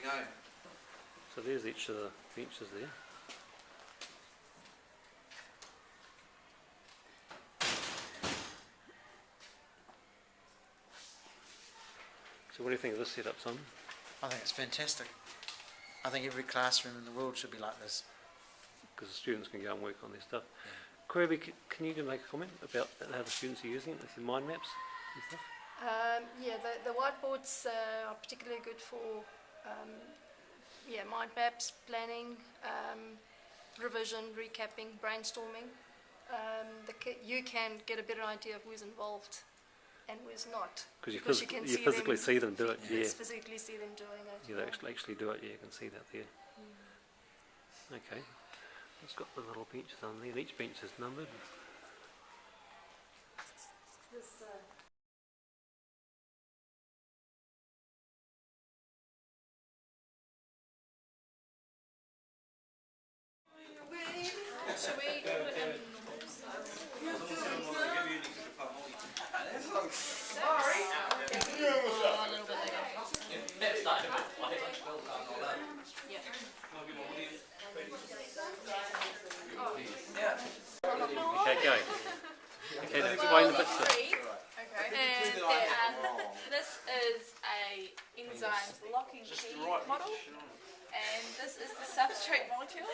go. So there's each of the benches there. So what do you think of this setup, Simon? I think it's fantastic. I think every classroom in the world should be like this. Because the students can go and work on their stuff. Kirby, can you make a comment about how the students are using it, with the mind maps and stuff? Yeah, the whiteboards are particularly good for mind maps, planning, revision, recapping, brainstorming. You can get a better idea of who's involved and who's not. Because you physically see them do it, yeah. You physically see them doing it. Yeah, they actually do it, yeah, you can see that there. Okay. It's got the little benches on there, and each bench is numbered. Should we put it in? Sorry. A little bit later. Okay, go. Okay, now explain the bits. This is a enzymes locking key model, and this is the substrate molecules,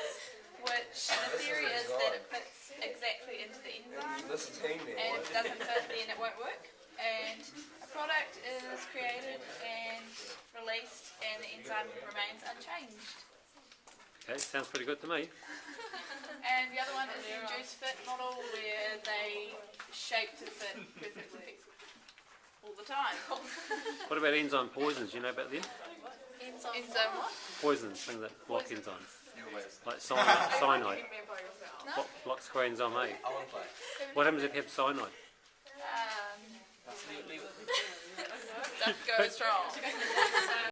which the theory is that it fits exactly into the enzyme, and if it doesn't fit then it won't work, and a product is created and released and the enzyme remains unchanged. Okay, sounds pretty good to me. And the other one is the induced fit model, where they shape to fit perfectly all the time. What about enzyme poisons? Do you know about them? Enzyme what? Poisons, things that block enzymes. Like cyanide. No? Blocks coenzyme A. What happens if you have cyanide? Stuff goes wrong.